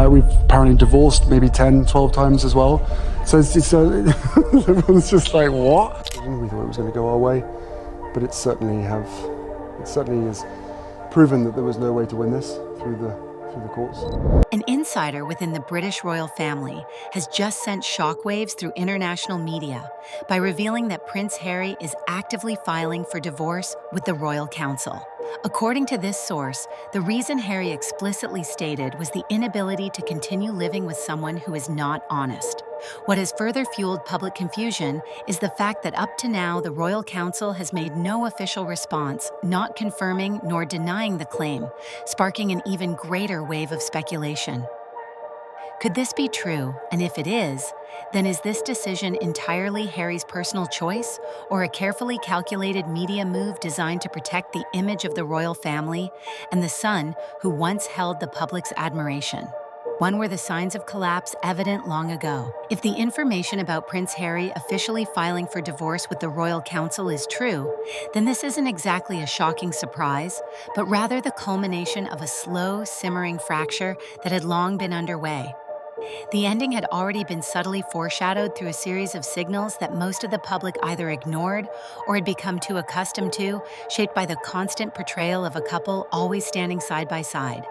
We've apparently divorced maybe 10, 12 times as well. So it's everyone's just like, what? We thought it was going to go our way, but it certainly has proven that there was no way to win this through the courts. An insider within the British royal family has just sent shockwaves through international media by revealing that Prince Harry is actively filing for divorce with the Royal Council. According to this source, the reason Harry explicitly stated was the inability to continue living with someone who is not honest. What has further fueled public confusion is the fact that up to now the Royal Council has made no official response, not confirming nor denying the claim, sparking an even greater wave of speculation. Could this be true? And if it is, then is this decision entirely Harry's personal choice or a carefully calculated media move designed to protect the image of the royal family and the son who once held the public's admiration? One where the signs of collapse evident long ago. If the information about Prince Harry officially filing for divorce with the Royal Council is true, then this isn't exactly a shocking surprise, but rather the culmination of a slow, simmering fracture that had long been underway. The ending had already been subtly foreshadowed through a series of signals that most of the public either ignored or had become too accustomed to, shaped by the constant portrayal of a couple always standing side by side.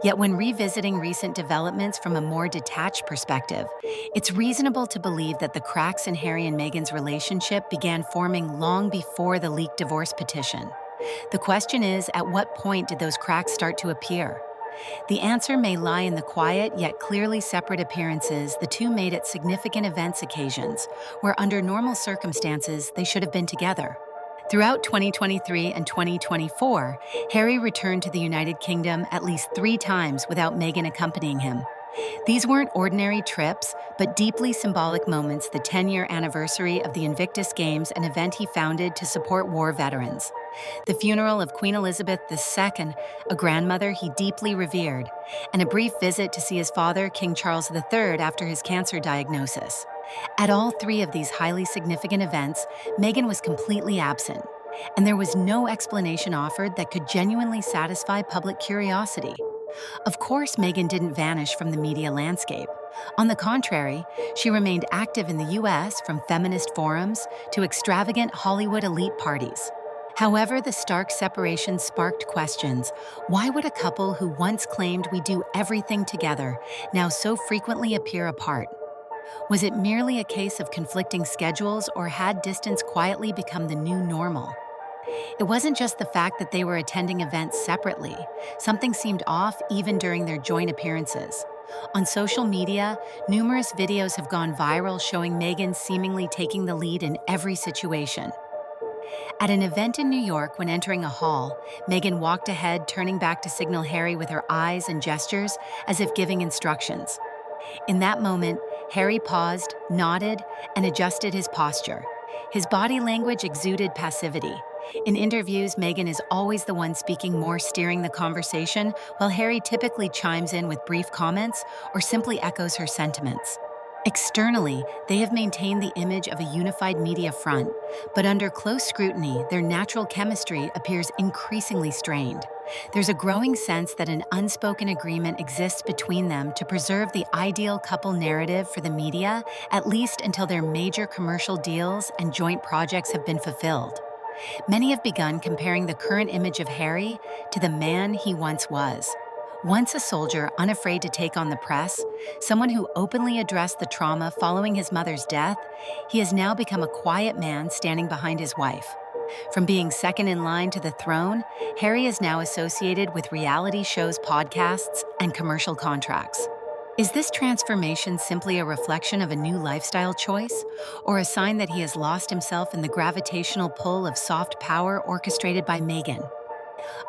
Yet when revisiting recent developments from a more detached perspective, it's reasonable to believe that the cracks in Harry and Meghan's relationship began forming long before the leaked divorce petition. The question is, at what point did those cracks start to appear? The answer may lie in the quiet yet clearly separate appearances the two made at significant events occasions, where under normal circumstances they should have been together. Throughout 2023 and 2024, Harry returned to the United Kingdom at least 3 times without Meghan accompanying him. These weren't ordinary trips, but deeply symbolic moments, the 10-year anniversary of the Invictus Games, an event he founded to support war veterans, the funeral of Queen Elizabeth II, a grandmother he deeply revered, and a brief visit to see his father, King Charles III, after his cancer diagnosis. At all 3 of these highly significant events, Meghan was completely absent, and there was no explanation offered that could genuinely satisfy public curiosity. Of course, Meghan didn't vanish from the media landscape. On the contrary, she remained active in the US, from feminist forums to extravagant Hollywood elite parties. However, the stark separation sparked questions. Why would a couple who once claimed we do everything together now so frequently appear apart? Was it merely a case of conflicting schedules, or had distance quietly become the new normal? It wasn't just the fact that they were attending events separately. Something seemed off even during their joint appearances. On social media, numerous videos have gone viral showing Meghan seemingly taking the lead in every situation. At an event in New York, when entering a hall, Meghan walked ahead, turning back to signal Harry with her eyes and gestures as if giving instructions. In that moment, Harry paused, nodded, and adjusted his posture. His body language exuded passivity. In interviews, Meghan is always the one speaking more, steering the conversation, while Harry typically chimes in with brief comments or simply echoes her sentiments. Externally, they have maintained the image of a unified media front, but under close scrutiny, their natural chemistry appears increasingly strained. There's a growing sense that an unspoken agreement exists between them to preserve the ideal couple narrative for the media, at least until their major commercial deals and joint projects have been fulfilled. Many have begun comparing the current image of Harry to the man he once was. Once a soldier unafraid to take on the press, someone who openly addressed the trauma following his mother's death, he has now become a quiet man standing behind his wife. From being second in line to the throne, Harry is now associated with reality shows, podcasts, and commercial contracts. Is this transformation simply a reflection of a new lifestyle choice, or a sign that he has lost himself in the gravitational pull of soft power orchestrated by Meghan?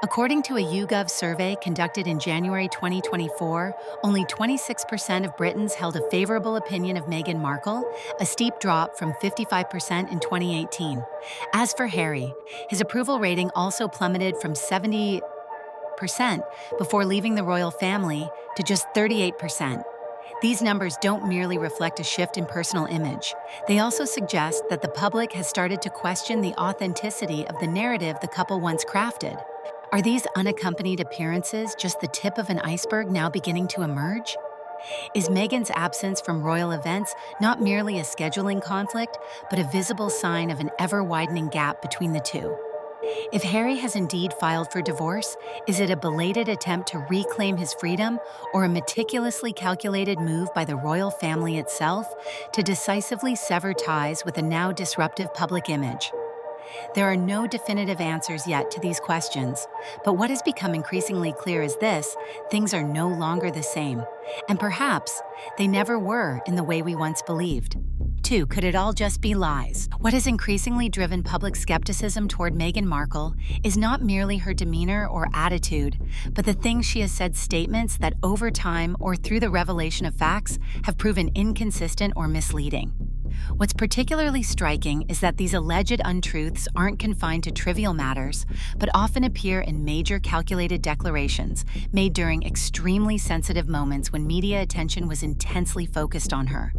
According to a YouGov survey conducted in January 2024, only 26% of Britons held a favorable opinion of Meghan Markle, a steep drop from 55% in 2018. As for Harry, his approval rating also plummeted from 70% before leaving the royal family to just 38%. These numbers don't merely reflect a shift in personal image. They also suggest that the public has started to question the authenticity of the narrative the couple once crafted. Are these unaccompanied appearances just the tip of an iceberg now beginning to emerge? Is Meghan's absence from royal events not merely a scheduling conflict, but a visible sign of an ever-widening gap between the two? If Harry has indeed filed for divorce, is it a belated attempt to reclaim his freedom or a meticulously calculated move by the royal family itself to decisively sever ties with a now disruptive public image? There are no definitive answers yet to these questions, but what has become increasingly clear is this: things are no longer the same, and perhaps they never were in the way we once believed. 2. Could it all just be lies? What has increasingly driven public skepticism toward Meghan Markle is not merely her demeanor or attitude, but the things she has said, statements that over time or through the revelation of facts have proven inconsistent or misleading. What's particularly striking is that these alleged untruths aren't confined to trivial matters, but often appear in major calculated declarations made during extremely sensitive moments when media attention was intensely focused on her.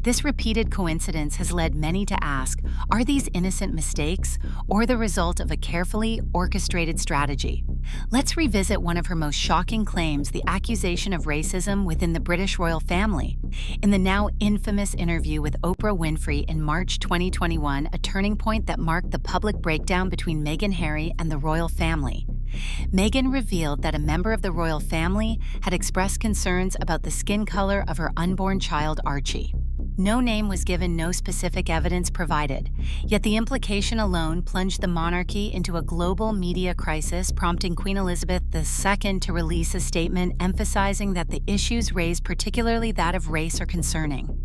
This repeated coincidence has led many to ask, are these innocent mistakes or the result of a carefully orchestrated strategy? Let's revisit one of her most shocking claims, the accusation of racism within the British royal family. In the now infamous interview with Oprah Winfrey in March 2021, a turning point that marked the public breakdown between Meghan and Harry and the royal family, Meghan revealed that a member of the royal family had expressed concerns about the skin color of her unborn child, Archie. No name was given, no specific evidence provided, yet the implication alone plunged the monarchy into a global media crisis, prompting Queen Elizabeth II to release a statement emphasizing that the issues raised, particularly that of race, are concerning.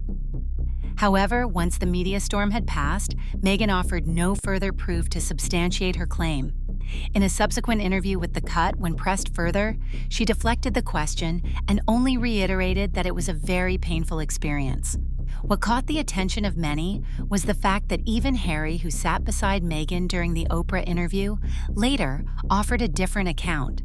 However, once the media storm had passed, Meghan offered no further proof to substantiate her claim. In a subsequent interview with The Cut, when pressed further, she deflected the question and only reiterated that it was a very painful experience. What caught the attention of many was the fact that even Harry, who sat beside Meghan during the Oprah interview, later offered a different account.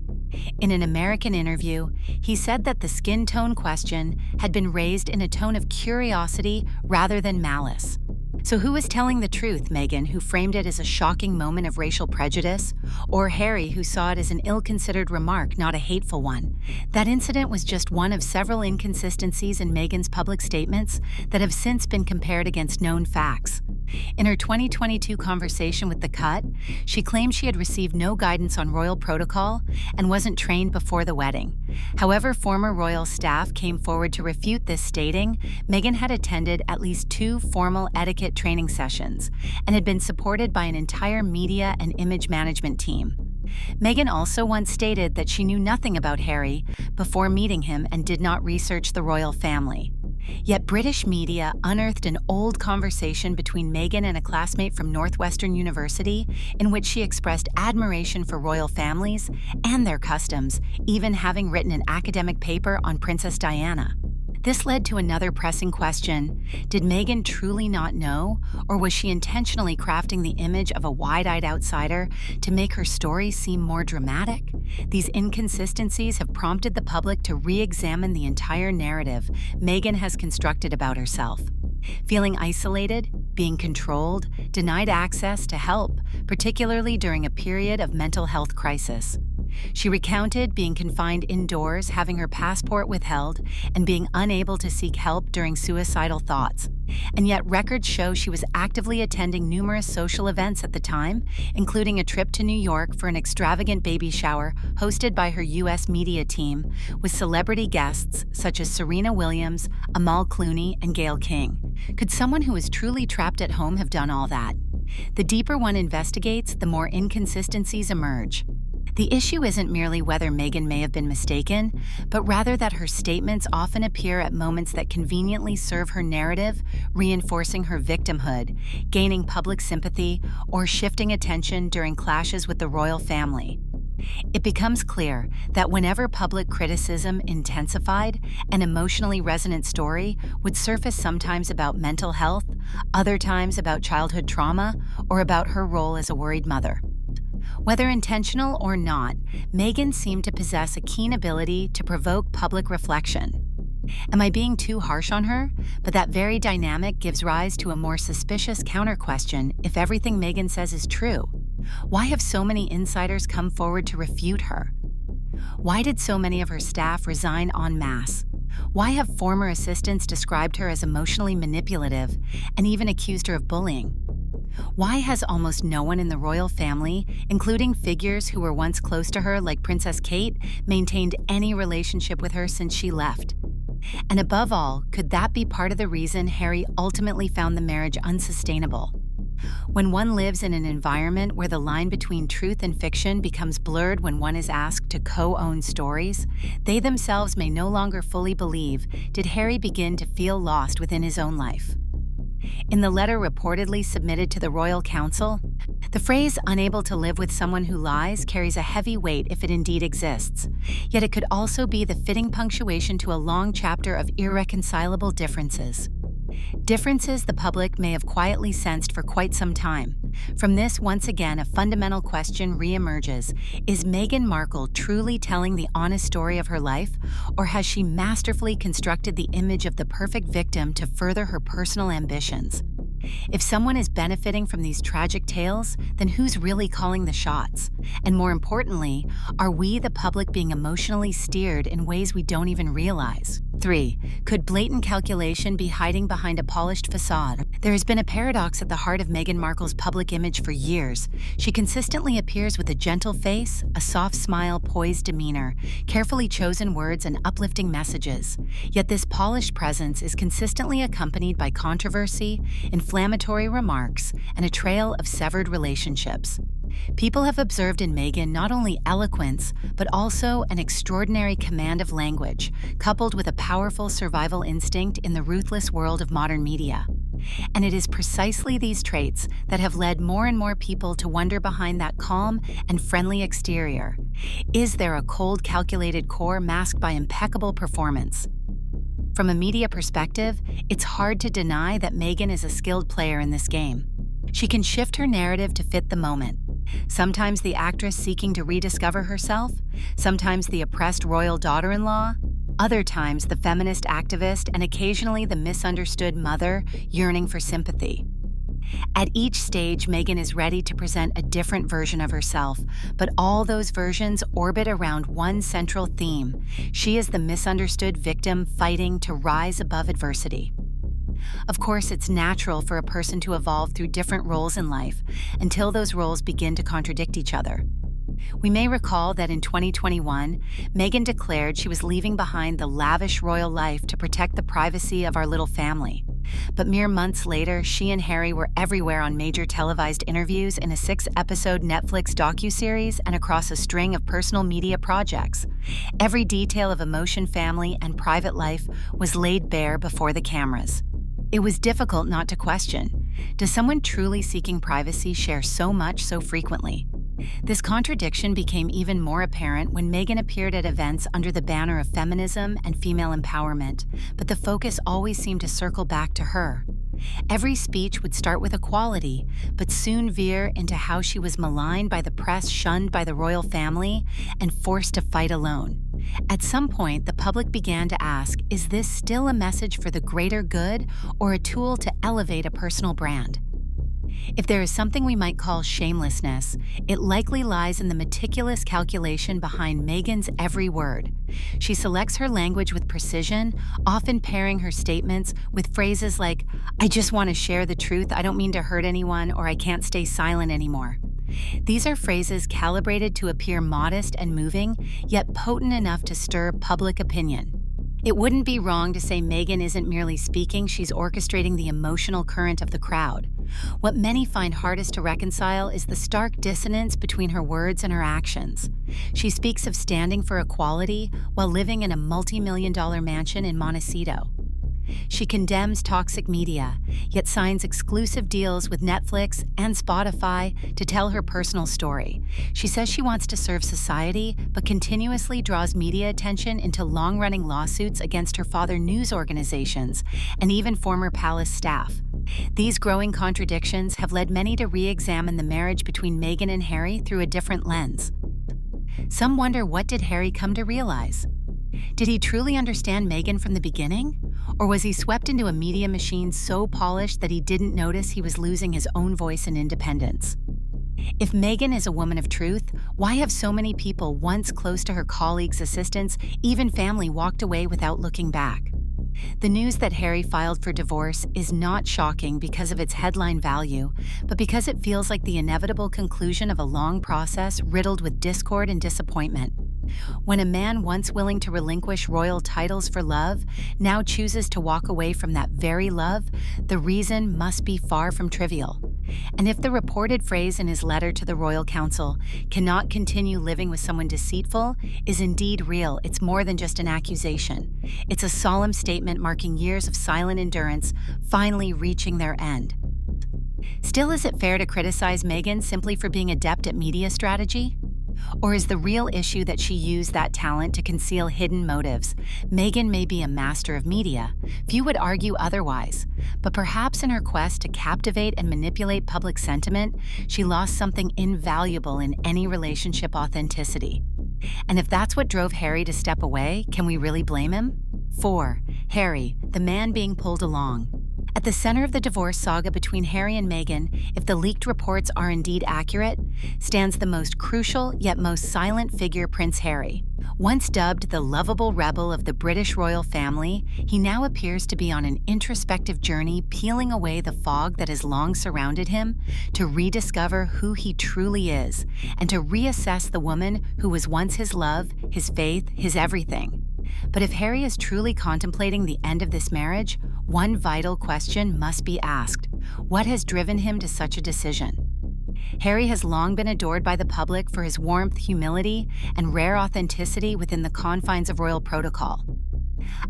In an American interview, he said that the skin tone question had been raised in a tone of curiosity rather than malice. So who was telling the truth, Meghan, who framed it as a shocking moment of racial prejudice, or Harry, who saw it as an ill-considered remark, not a hateful one? That incident was just one of several inconsistencies in Meghan's public statements that have since been compared against known facts. In her 2022 conversation with The Cut, she claimed she had received no guidance on royal protocol and wasn't trained before the wedding. However, former royal staff came forward to refute this, stating Meghan had attended at least 2 formal etiquette training sessions and had been supported by an entire media and image management team. Meghan also once stated that she knew nothing about Harry before meeting him and did not research the royal family. Yet British media unearthed an old conversation between Meghan and a classmate from Northwestern University in which she expressed admiration for royal families and their customs, even having written an academic paper on Princess Diana. This led to another pressing question. Did Meghan truly not know, or was she intentionally crafting the image of a wide-eyed outsider to make her story seem more dramatic? These inconsistencies have prompted the public to re-examine the entire narrative Meghan has constructed about herself. Feeling isolated, being controlled, denied access to help, particularly during a period of mental health crisis. She recounted being confined indoors, having her passport withheld, and being unable to seek help during suicidal thoughts. And yet records show she was actively attending numerous social events at the time, including a trip to New York for an extravagant baby shower hosted by her U.S. media team, with celebrity guests such as Serena Williams, Amal Clooney, and Gayle King. Could someone who is truly trapped at home have done all that? The deeper one investigates, the more inconsistencies emerge. The issue isn't merely whether Meghan may have been mistaken, but rather that her statements often appear at moments that conveniently serve her narrative, reinforcing her victimhood, gaining public sympathy, or shifting attention during clashes with the royal family. It becomes clear that whenever public criticism intensified, an emotionally resonant story would surface, sometimes about mental health, other times about childhood trauma, or about her role as a worried mother. Whether intentional or not, Meghan seemed to possess a keen ability to provoke public reflection. Am I being too harsh on her? But that very dynamic gives rise to a more suspicious counter-question: if everything Meghan says is true, Why have so many insiders come forward to refute her? Why did so many of her staff resign en masse? Why have former assistants described her as emotionally manipulative and even accused her of bullying? Why has almost no one in the royal family, including figures who were once close to her like Princess Kate, maintained any relationship with her since she left? And above all, could that be part of the reason Harry ultimately found the marriage unsustainable? When one lives in an environment where the line between truth and fiction becomes blurred when one is asked to co-own stories, they themselves may no longer fully believe, did Harry begin to feel lost within his own life? In the letter reportedly submitted to the Royal Council, the phrase "unable to live with someone who lies" carries a heavy weight if it indeed exists. Yet it could also be the fitting punctuation to a long chapter of irreconcilable differences. Differences the public may have quietly sensed for quite some time. From this, once again, a fundamental question reemerges. Is Meghan Markle truly telling the honest story of her life, or has she masterfully constructed the image of the perfect victim to further her personal ambitions? If someone is benefiting from these tragic tales, then who's really calling the shots? And more importantly, are we, the public, being emotionally steered in ways we don't even realize? 3. Could blatant calculation be hiding behind a polished facade? There has been a paradox at the heart of Meghan Markle's public image for years. She consistently appears with a gentle face, a soft smile, poised demeanor, carefully chosen words, and uplifting messages. Yet this polished presence is consistently accompanied by controversy, inflammatory remarks, and a trail of severed relationships. People have observed in Meghan not only eloquence, but also an extraordinary command of language, coupled with a powerful survival instinct in the ruthless world of modern media. And it is precisely these traits that have led more and more people to wonder behind that calm and friendly exterior. Is there a cold, calculated core masked by impeccable performance? From a media perspective, it's hard to deny that Meghan is a skilled player in this game. She can shift her narrative to fit the moment. Sometimes the actress seeking to rediscover herself, sometimes the oppressed royal daughter-in-law, other times the feminist activist, and occasionally the misunderstood mother yearning for sympathy. At each stage, Meghan is ready to present a different version of herself, but all those versions orbit around one central theme. She is the misunderstood victim fighting to rise above adversity. Of course, it's natural for a person to evolve through different roles in life until those roles begin to contradict each other. We may recall that in 2021, Meghan declared she was leaving behind the lavish royal life to protect the privacy of our little family. But mere months later, she and Harry were everywhere on major televised interviews, in a 6-episode Netflix docuseries, and across a string of personal media projects. Every detail of emotion, family, and private life was laid bare before the cameras. It was difficult not to question, does someone truly seeking privacy share so much so frequently? This contradiction became even more apparent when Meghan appeared at events under the banner of feminism and female empowerment, but the focus always seemed to circle back to her. Every speech would start with equality, but soon veer into how she was maligned by the press, shunned by the royal family, and forced to fight alone. At some point, the public began to ask, is this still a message for the greater good or a tool to elevate a personal brand? If there is something we might call shamelessness, it likely lies in the meticulous calculation behind Meghan's every word. She selects her language with precision, often pairing her statements with phrases like, "I just want to share the truth, I don't mean to hurt anyone," or "I can't stay silent anymore." These are phrases calibrated to appear modest and moving, yet potent enough to stir public opinion. It wouldn't be wrong to say Meghan isn't merely speaking, she's orchestrating the emotional current of the crowd. What many find hardest to reconcile is the stark dissonance between her words and her actions. She speaks of standing for equality while living in a multi-million-dollar mansion in Montecito. She condemns toxic media, yet signs exclusive deals with Netflix and Spotify to tell her personal story. She says she wants to serve society, but continuously draws media attention into long-running lawsuits against her father news organizations and even former palace staff. These growing contradictions have led many to re-examine the marriage between Meghan and Harry through a different lens. Some wonder, what did Harry come to realize? Did he truly understand Meghan from the beginning? Or was he swept into a media machine so polished that he didn't notice he was losing his own voice and independence? If Meghan is a woman of truth, why have so many people once close to her colleagues, assistants, even family walked away without looking back? The news that Harry filed for divorce is not shocking because of its headline value, but because it feels like the inevitable conclusion of a long process riddled with discord and disappointment. When a man once willing to relinquish royal titles for love now chooses to walk away from that very love, the reason must be far from trivial. And if the reported phrase in his letter to the Royal Council, "cannot continue living with someone deceitful," is indeed real, it's more than just an accusation. It's a solemn statement marking years of silent endurance finally reaching their end. Still, is it fair to criticize Meghan simply for being adept at media strategy? Or is the real issue that she used that talent to conceal hidden motives? Meghan may be a master of media. Few would argue otherwise. But perhaps in her quest to captivate and manipulate public sentiment, she lost something invaluable in any relationship: authenticity. And if that's what drove Harry to step away, can we really blame him? 4. Harry, the man being pulled along. At the center of the divorce saga between Harry and Meghan, if the leaked reports are indeed accurate, stands the most crucial yet most silent figure, Prince Harry. Once dubbed the lovable rebel of the British royal family, he now appears to be on an introspective journey, peeling away the fog that has long surrounded him, to rediscover who he truly is, and to reassess the woman who was once his love, his faith, his everything. But if Harry is truly contemplating the end of this marriage, one vital question must be asked: what has driven him to such a decision? Harry has long been adored by the public for his warmth, humility, and rare authenticity within the confines of royal protocol.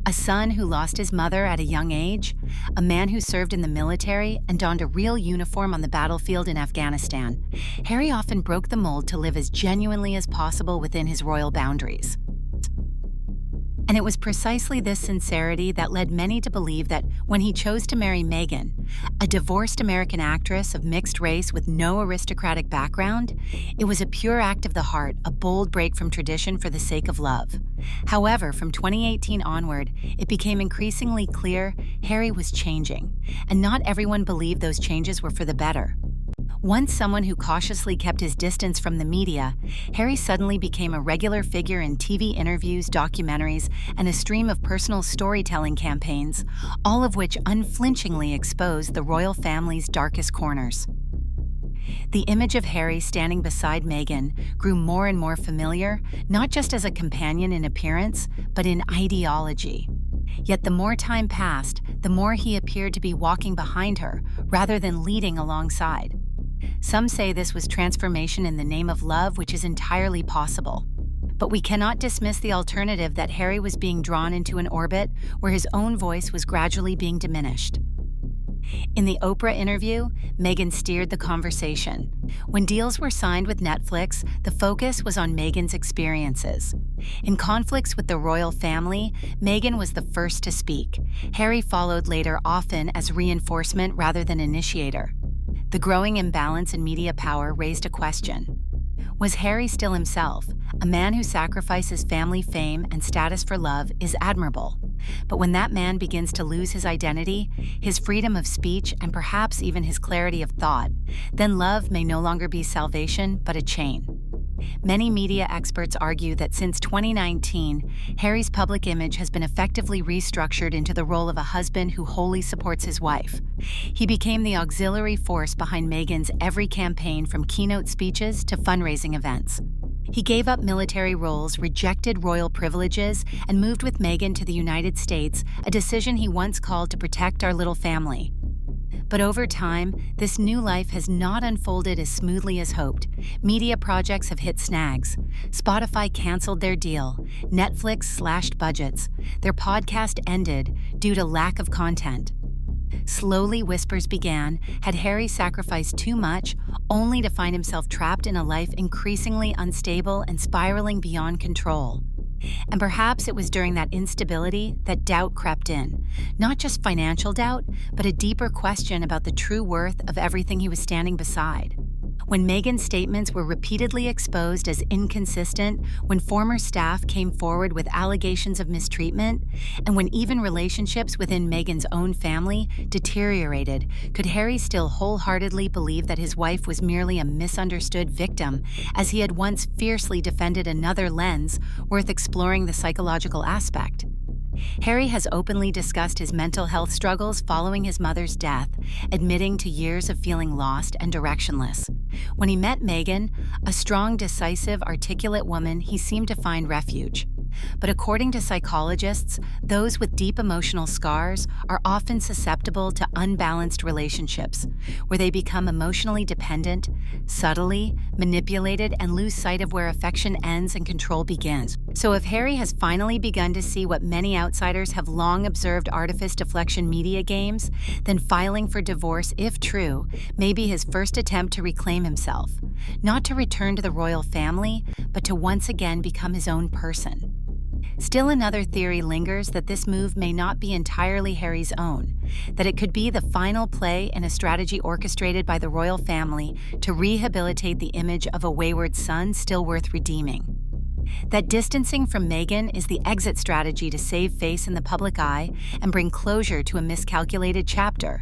A son who lost his mother at a young age, a man who served in the military and donned a real uniform on the battlefield in Afghanistan, Harry often broke the mold to live as genuinely as possible within his royal boundaries. And it was precisely this sincerity that led many to believe that when he chose to marry Meghan, a divorced American actress of mixed race with no aristocratic background, it was a pure act of the heart, a bold break from tradition for the sake of love. However, from 2018 onward, it became increasingly clear Harry was changing, and not everyone believed those changes were for the better. Once someone who cautiously kept his distance from the media, Harry suddenly became a regular figure in TV interviews, documentaries, and a stream of personal storytelling campaigns, all of which unflinchingly exposed the royal family's darkest corners. The image of Harry standing beside Meghan grew more and more familiar, not just as a companion in appearance, but in ideology. Yet the more time passed, the more he appeared to be walking behind her, rather than leading alongside. Some say this was transformation in the name of love, which is entirely possible. But we cannot dismiss the alternative that Harry was being drawn into an orbit where his own voice was gradually being diminished. In the Oprah interview, Meghan steered the conversation. When deals were signed with Netflix, the focus was on Meghan's experiences. In conflicts with the royal family, Meghan was the first to speak. Harry followed later, often as reinforcement rather than initiator. The growing imbalance in media power raised a question. Was Harry still himself? A man who sacrifices family fame and status for love is admirable. But when that man begins to lose his identity, his freedom of speech, and perhaps even his clarity of thought, then love may no longer be salvation, but a chain. Many media experts argue that since 2019, Harry's public image has been effectively restructured into the role of a husband who wholly supports his wife. He became the auxiliary force behind Meghan's every campaign, from keynote speeches to fundraising events. He gave up military roles, rejected royal privileges, and moved with Meghan to the United States, a decision he once called to protect our little family. But over time, this new life has not unfolded as smoothly as hoped. Media projects have hit snags. Spotify canceled their deal. Netflix slashed budgets. Their podcast ended due to lack of content. Slowly, whispers began. Had Harry sacrificed too much, only to find himself trapped in a life increasingly unstable and spiraling beyond control? And perhaps it was during that instability that doubt crept in. Not just financial doubt, but a deeper question about the true worth of everything he was standing beside. When Meghan's statements were repeatedly exposed as inconsistent, when former staff came forward with allegations of mistreatment, and when even relationships within Meghan's own family deteriorated, could Harry still wholeheartedly believe that his wife was merely a misunderstood victim, as he had once fiercely defended another lens worth exploring the psychological aspect? Harry has openly discussed his mental health struggles following his mother's death, admitting to years of feeling lost and directionless. When he met Meghan, a strong, decisive, articulate woman, he seemed to find refuge. But according to psychologists, those with deep emotional scars are often susceptible to unbalanced relationships, where they become emotionally dependent, subtly manipulated, and lose sight of where affection ends and control begins. So if Harry has finally begun to see what many outsiders have long observed artifice deflection media games, then filing for divorce, if true, may be his first attempt to reclaim himself, not to return to the royal family, but to once again become his own person. Still another theory lingers that this move may not be entirely Harry's own, that it could be the final play in a strategy orchestrated by the royal family to rehabilitate the image of a wayward son still worth redeeming. That distancing from Meghan is the exit strategy to save face in the public eye and bring closure to a miscalculated chapter.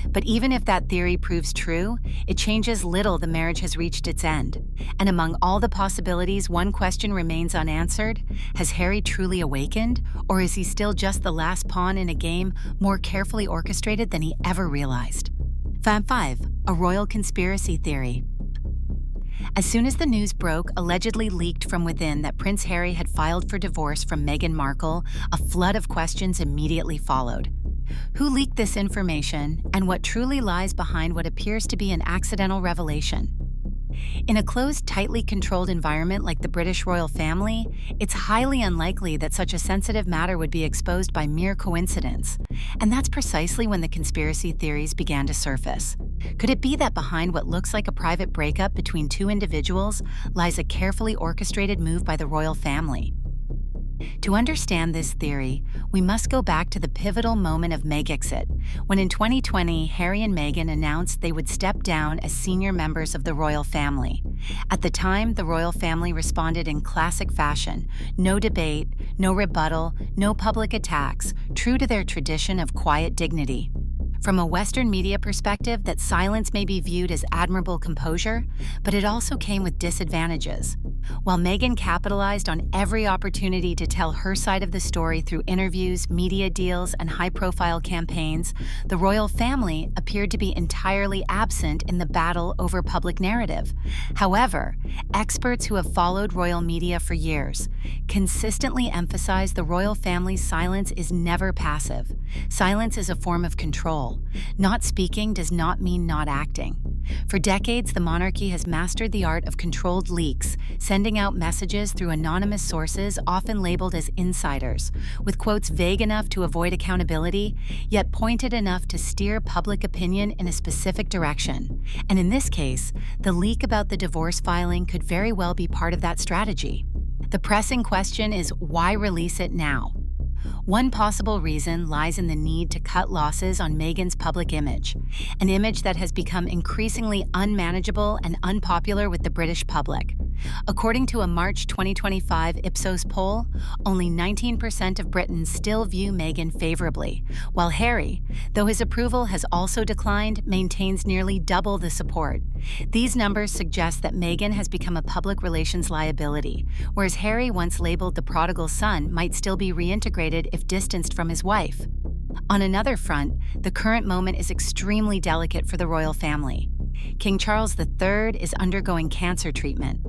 But even if that theory proves true, it changes little the marriage has reached its end. And among all the possibilities, one question remains unanswered. Has Harry truly awakened, or is he still just the last pawn in a game more carefully orchestrated than he ever realized? Fan 5. A royal conspiracy theory. As soon as the news broke, allegedly leaked from within, that Prince Harry had filed for divorce from Meghan Markle, a flood of questions immediately followed. Who leaked this information, and what truly lies behind what appears to be an accidental revelation? In a closed, tightly controlled environment like the British royal family, it's highly unlikely that such a sensitive matter would be exposed by mere coincidence. And that's precisely when the conspiracy theories began to surface. Could it be that behind what looks like a private breakup between two individuals lies a carefully orchestrated move by the royal family? To understand this theory, we must go back to the pivotal moment of Megxit, when in 2020, Harry and Meghan announced they would step down as senior members of the royal family. At the time, the royal family responded in classic fashion: no debate, no rebuttal, no public attacks, true to their tradition of quiet dignity. From a Western media perspective, that silence may be viewed as admirable composure, but it also came with disadvantages. While Meghan capitalized on every opportunity to tell her side of the story through interviews, media deals, and high-profile campaigns, the royal family appeared to be entirely absent in the battle over public narrative. However, experts who have followed royal media for years consistently emphasize the royal family's silence is never passive. Silence is a form of control. Not speaking does not mean not acting. For decades, the monarchy has mastered the art of controlled leaks, sending out messages through anonymous sources often labeled as insiders, with quotes vague enough to avoid accountability, yet pointed enough to steer public opinion in a specific direction. And in this case, the leak about the divorce filing could very well be part of that strategy. The pressing question is, why release it now? One possible reason lies in the need to cut losses on Meghan's public image, an image that has become increasingly unmanageable and unpopular with the British public. According to a March 2025 Ipsos poll, only 19% of Britons still view Meghan favorably, while Harry, though his approval has also declined, maintains nearly double the support. These numbers suggest that Meghan has become a public relations liability, whereas Harry, once labeled the prodigal son, might still be reintegrated if distanced from his wife. On another front, the current moment is extremely delicate for the royal family. King Charles III is undergoing cancer treatment.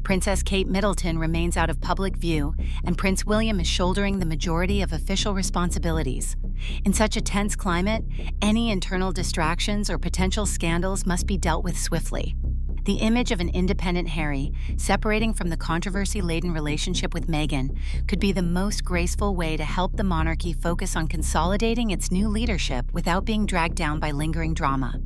Princess Kate Middleton remains out of public view, and Prince William is shouldering the majority of official responsibilities. In such a tense climate, any internal distractions or potential scandals must be dealt with swiftly. The image of an independent Harry, separating from the controversy-laden relationship with Meghan, could be the most graceful way to help the monarchy focus on consolidating its new leadership without being dragged down by lingering drama.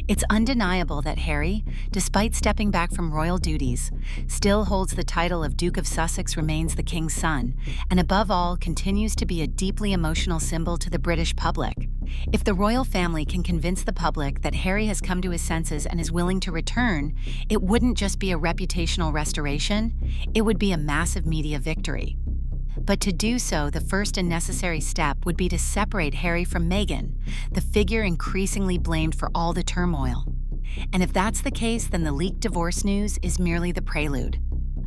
It's undeniable that Harry, despite stepping back from royal duties, still holds the title of Duke of Sussex, remains the king's son, and above all continues to be a deeply emotional symbol to the British public. If the royal family can convince the public that Harry has come to his senses and is willing to return, it wouldn't just be a reputational restoration, it would be a massive media victory. But to do so, the first and necessary step would be to separate Harry from Meghan, the figure increasingly blamed for all the turmoil. And if that's the case, then the leaked divorce news is merely the prelude.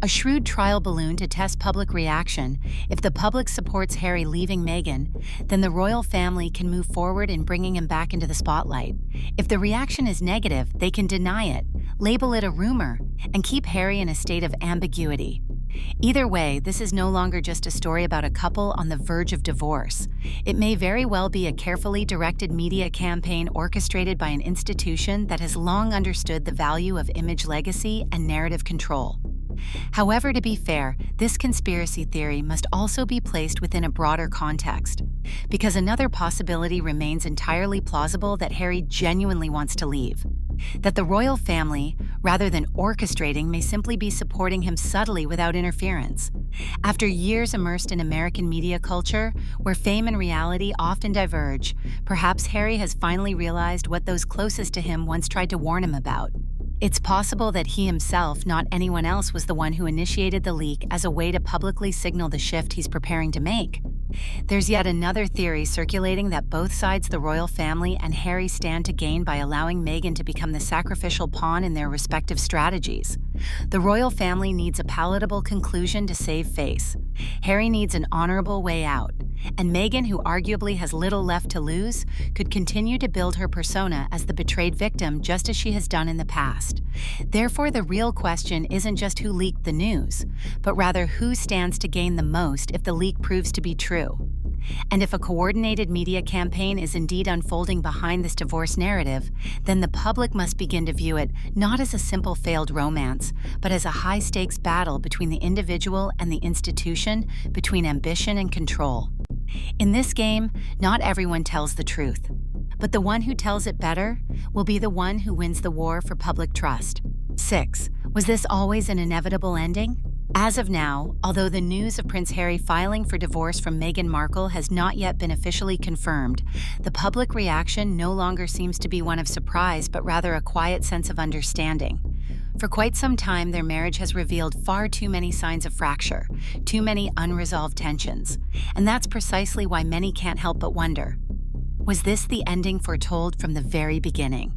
A shrewd trial balloon to test public reaction. If the public supports Harry leaving Meghan, then the royal family can move forward in bringing him back into the spotlight. If the reaction is negative, they can deny it, label it a rumor, and keep Harry in a state of ambiguity. Either way, this is no longer just a story about a couple on the verge of divorce. It may very well be a carefully directed media campaign orchestrated by an institution that has long understood the value of image legacy and narrative control. However, to be fair, this conspiracy theory must also be placed within a broader context, because another possibility remains entirely plausible: that Harry genuinely wants to leave. That the royal family, rather than orchestrating, may simply be supporting him subtly without interference. After years immersed in American media culture, where fame and reality often diverge, perhaps Harry has finally realized what those closest to him once tried to warn him about. It's possible that he himself, not anyone else, was the one who initiated the leak as a way to publicly signal the shift he's preparing to make. There's yet another theory circulating that both sides, the royal family and Harry, stand to gain by allowing Meghan to become the sacrificial pawn in their respective strategies. The royal family needs a palatable conclusion to save face. Harry needs an honorable way out. And Meghan, who arguably has little left to lose, could continue to build her persona as the betrayed victim, just as she has done in the past. Therefore, the real question isn't just who leaked the news, but rather who stands to gain the most if the leak proves to be true. And if a coordinated media campaign is indeed unfolding behind this divorce narrative, then the public must begin to view it not as a simple failed romance, but as a high-stakes battle between the individual and the institution, between ambition and control. In this game, not everyone tells the truth, but the one who tells it better will be the one who wins the war for public trust. 6. Was this always an inevitable ending? As of now, although the news of Prince Harry filing for divorce from Meghan Markle has not yet been officially confirmed, the public reaction no longer seems to be one of surprise, but rather a quiet sense of understanding. For quite some time, their marriage has revealed far too many signs of fracture, too many unresolved tensions. And that's precisely why many can't help but wonder, was this the ending foretold from the very beginning?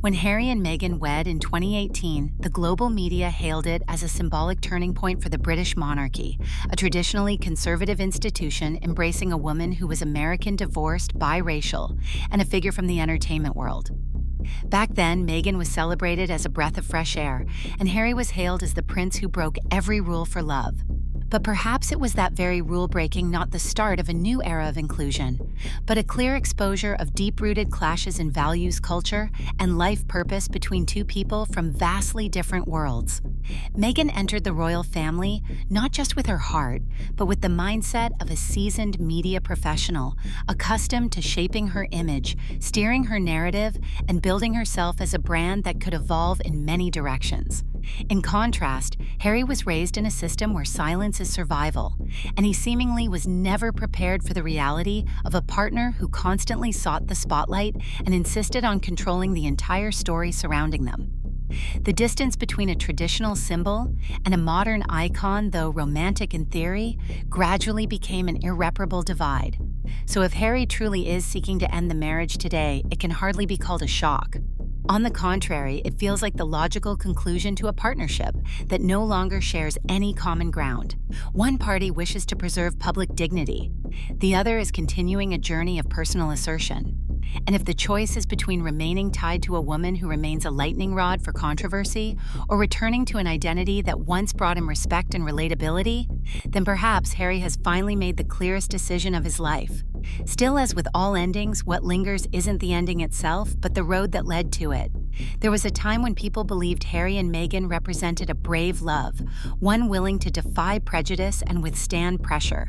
When Harry and Meghan wed in 2018, the global media hailed it as a symbolic turning point for the British monarchy, a traditionally conservative institution embracing a woman who was American, divorced, biracial, and a figure from the entertainment world. Back then, Meghan was celebrated as a breath of fresh air, and Harry was hailed as the prince who broke every rule for love. But perhaps it was that very rule-breaking not the start of a new era of inclusion, but a clear exposure of deep-rooted clashes in values, culture, and life purpose between two people from vastly different worlds. Meghan entered the royal family not just with her heart, but with the mindset of a seasoned media professional, accustomed to shaping her image, steering her narrative, and building herself as a brand that could evolve in many directions. In contrast, Harry was raised in a system where silence is survival, and he seemingly was never prepared for the reality of a partner who constantly sought the spotlight and insisted on controlling the entire story surrounding them. The distance between a traditional symbol and a modern icon, though romantic in theory, gradually became an irreparable divide. So if Harry truly is seeking to end the marriage today, it can hardly be called a shock. On the contrary, it feels like the logical conclusion to a partnership that no longer shares any common ground. One party wishes to preserve public dignity. The other is continuing a journey of personal assertion. And if the choice is between remaining tied to a woman who remains a lightning rod for controversy, or returning to an identity that once brought him respect and relatability, then perhaps Harry has finally made the clearest decision of his life. Still, as with all endings, what lingers isn't the ending itself, but the road that led to it. There was a time when people believed Harry and Meghan represented a brave love, one willing to defy prejudice and withstand pressure.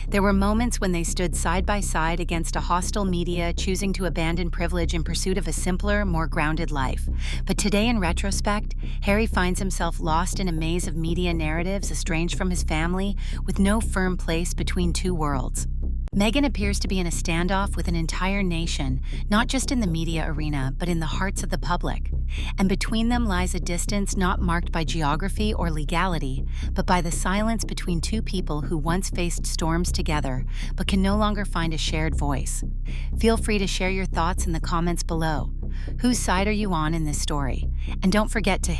There were moments when they stood side by side against a hostile media, choosing to abandon privilege in pursuit of a simpler, more grounded life. But today, in retrospect, Harry finds himself lost in a maze of media narratives, estranged from his family, with no firm place between two worlds. Meghan appears to be in a standoff with an entire nation, not just in the media arena, but in the hearts of the public. And between them lies a distance not marked by geography or legality, but by the silence between two people who once faced storms together, but can no longer find a shared voice. Feel free to share your thoughts in the comments below. Whose side are you on in this story? And don't forget to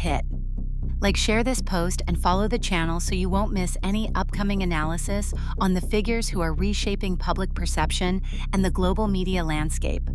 share this post and follow the channel so you won't miss any upcoming analysis on the figures who are reshaping public perception and the global media landscape.